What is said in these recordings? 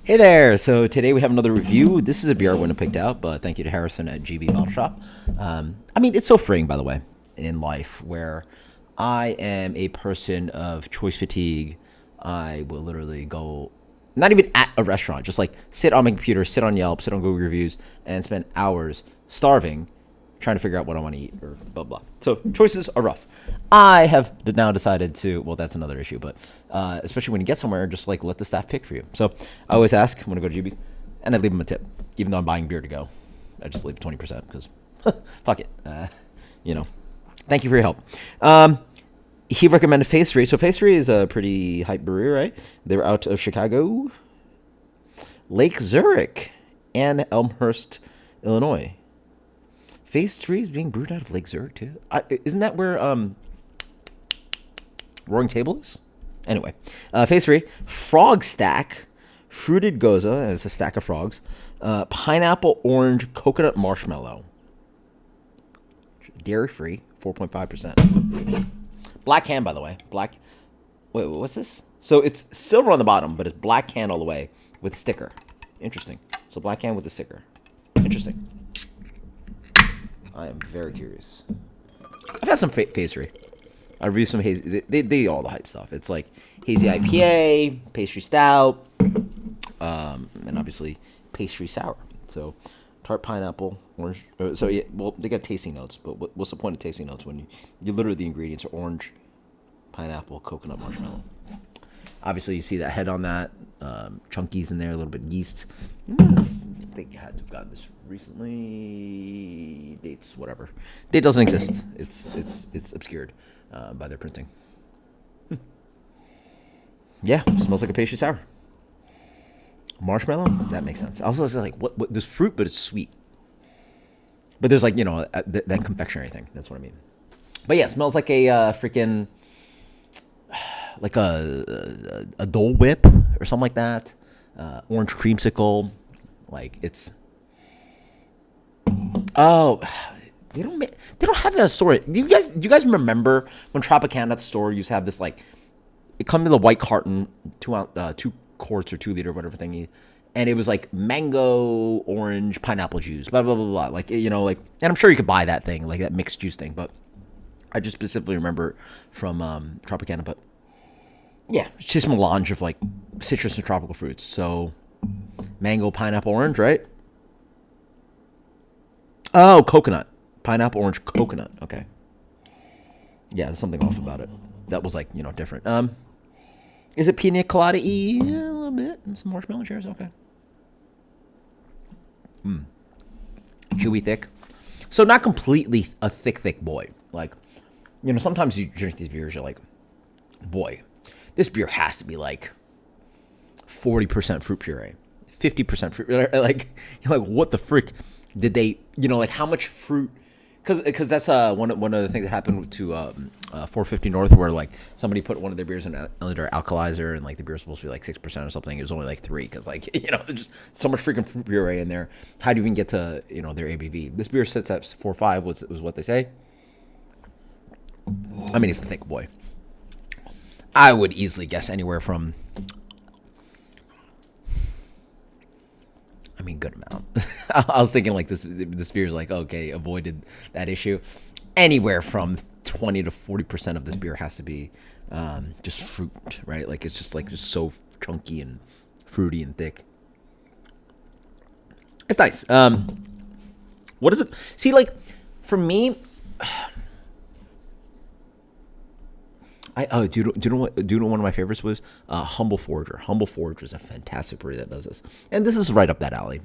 Hey there! So today we have another review. This is a beer I wouldn't have picked out, but thank you to Harrison at GB Bottle Shop. It's so freeing, by the way, in life where I am a person of choice fatigue. I will literally go, not even at a restaurant, just like sit on my computer, sit on Yelp, sit on Google Reviews, and spend hours starving trying to figure out what I want to eat or blah blah. So choices are rough. I have now decided to. Well, that's another issue, but especially when you get somewhere, just like let the staff pick for you. So I always ask when I go to GB's, and I leave them a tip, even though I'm buying beer to go. I just leave 20% because fuck it. You know, thank you for your help. He recommended Pastry. So Pastry is a pretty hype brewery, right? They were out of Chicago, Lake Zurich, and Elmhurst, Illinois. Phase 3 is being brewed out of Lake Zurich, too. Isn't that where Roaring Table is? Anyway, Phase 3, Frog Stack, Fruited Goza, it's a stack of frogs, Pineapple Orange Coconut Marshmallow. Dairy-free, 4.5%. Black can, by the way. Black. Wait, what's this? So it's silver on the bottom, but it's black can all the way with sticker. Interesting. So black can with a sticker. Interesting. I am very curious. I've had some Phase 3. I reviewed some hazy. They all the hype stuff. It's like hazy IPA, pastry stout, and obviously pastry sour. So tart pineapple, orange. So yeah, well, they got tasting notes, but what's the point of tasting notes when you literally the ingredients are orange, pineapple, coconut, marshmallow. Obviously, you see that head on that. Chunkies in there, a little bit of yeast. I think I had to have gotten this recently. Dates, whatever. Date doesn't exist. It's obscured by their printing. Yeah, smells like a pastry sour. Marshmallow, that makes sense. I was also like, what? There's fruit, but it's sweet. But there's like that confectionery thing. That's what I mean. But yeah, it smells like a freaking like a Dole Whip or something like that. Orange creamsicle, like it's. Oh, they don't have that at the store. Do you guys remember when Tropicana at the store used to have this like it come in the white carton, 2 quarts or 2 liter whatever thingy, and it was like mango, orange, pineapple juice, blah blah blah blah. Like like, and I'm sure you could buy that thing like that mixed juice thing, but I just specifically remember from Tropicana, but. Yeah, it's just a melange of like citrus and tropical fruits. So, mango, pineapple, orange, right? Oh, coconut. Pineapple, orange, coconut. Okay. Yeah, there's something off about it. That was like, different. Is it pina colada-y? Yeah, a little bit. And some marshmallow cherries. Okay. Chewy, thick. So, not completely a thick boy. Like, sometimes you drink these beers, you're like, boy, this beer has to be like 40% fruit puree, 50% fruit. Like, you're like, what the frick did they? Like how much fruit? Because that's one of the things that happened to 450 North, where like somebody put one of their beers in their alkalizer, and like the beer was supposed to be like 6% or something. It was only like 3 because like there's just so much freaking fruit puree in there. How do you even get to their ABV? This beer sits at 4.5 was what they say. I mean, it's a thick boy. I would easily guess anywhere from, good amount. I was thinking like this beer is like, okay, avoided that issue. Anywhere from 20 to 40% of this beer has to be just fruit, right? Like it's just so chunky and fruity and thick. It's nice. What is it? See, like for me, do you know one of my favorites was Humble Forager. Humble Forager is a fantastic brewery that does this, and this is right up that alley.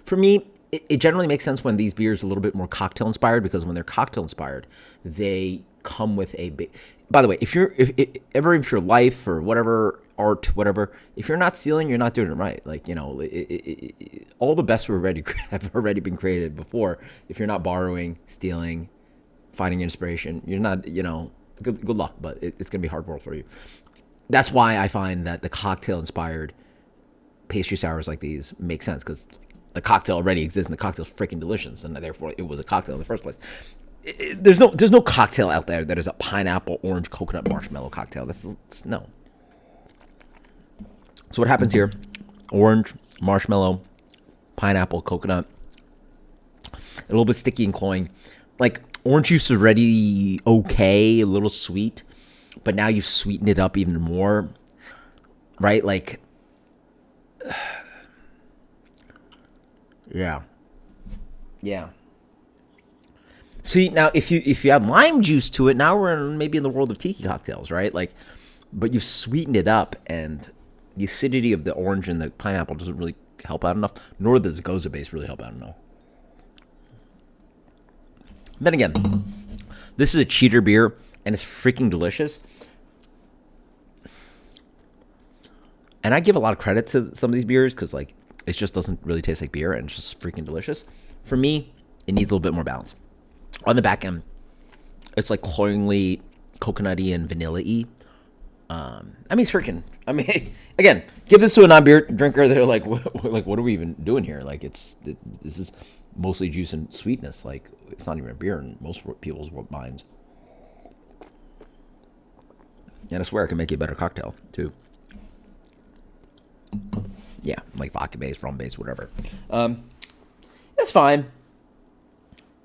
For me, it generally makes sense when these beers are a little bit more cocktail inspired, because when they're cocktail inspired, they come with a big. By the way, if your life or whatever art, whatever, if you're not stealing, you're not doing it right. Like all the best have already been created before. If you're not borrowing, stealing, finding inspiration, you're not Good luck, but it's going to be hard work for you. That's why I find that the cocktail-inspired pastry sours like these make sense, because the cocktail already exists, and the cocktail's freaking delicious, and therefore it was a cocktail in the first place. There's no cocktail out there that is a pineapple, orange, coconut, marshmallow cocktail. That's no. So what happens here orange, marshmallow, pineapple, coconut. A little bit sticky and cloying. Like orange juice is already okay, a little sweet, but now you sweeten it up even more, right? Like, yeah, yeah. See, now if you add lime juice to it, now we're maybe in the world of tiki cocktails, right? Like, but you've sweetened it up, and the acidity of the orange and the pineapple doesn't really help out enough, nor does the goza base really help out enough. Then again, this is a cheater beer, and it's freaking delicious. And I give a lot of credit to some of these beers because, like, it just doesn't really taste like beer, and it's just freaking delicious. For me, it needs a little bit more balance. On the back end, it's like cloyingly coconutty and vanilla-y. I mean, it's freaking. I mean, again, give this to a non-beer drinker. They're like, what are we even doing here? Like, this is mostly juice and sweetness. Like, it's not even a beer in most people's minds. And I swear, it can make you a better cocktail too. Yeah, like vodka based, rum based, whatever. That's fine.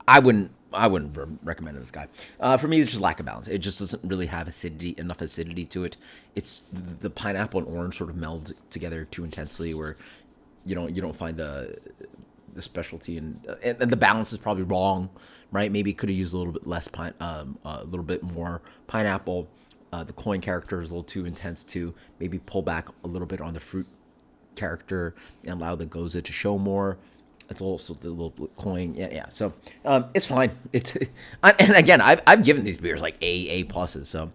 I wouldn't recommend this guy. For me, it's just lack of balance. It just doesn't really have enough acidity to it. It's the pineapple and orange sort of meld together too intensely, where you don't find the specialty, and the balance is probably wrong, right? Maybe it could have used a little bit less a little bit more pineapple. The cloying character is a little too intense to maybe pull back a little bit on the fruit character and allow the goza to show more. It's also a little cloying, yeah. So it's fine. And again, I've given these beers like A pluses. So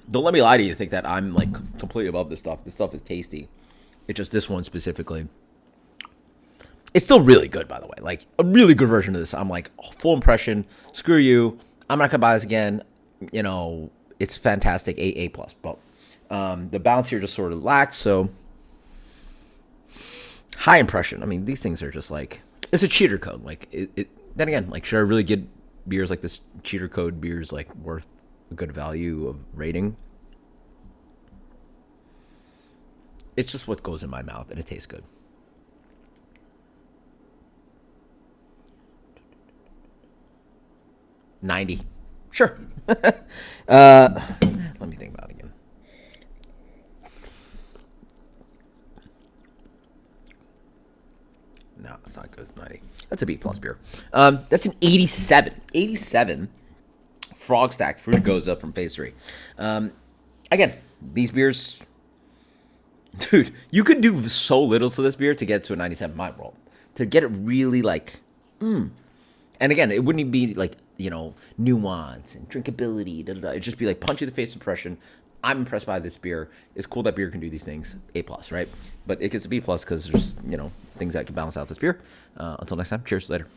don't let me lie to you. Think that I'm like completely above this stuff. This stuff is tasty. It's just this one specifically. It's still really good, by the way. Like a really good version of this. I'm like, full impression. Screw you. I'm not gonna buy this again. It's fantastic. A plus. But the balance here just sort of lacks. So. High impression. I mean, these things are just like, it's a cheater code. Like then again, like, should I really get beers like this cheater code beers like worth a good value of rating? It's just what goes in my mouth, and it tastes good. 90. Sure. Let me think about it again. No, it's not good. It's 90. That's a B plus beer. That's an 87. 87 Frog Stack Fruit Goza from Pastry. Again, these beers, dude, you could do so little to this beer to get to a 97 in my world. To get it really like, And again, it wouldn't even be like, nuance and drinkability. It'd just be like punch you in the face impression. I'm impressed by this beer. It's cool that beer can do these things. A plus, right? But it gets a B plus because there's, things that can balance out this beer. Until next time, cheers later.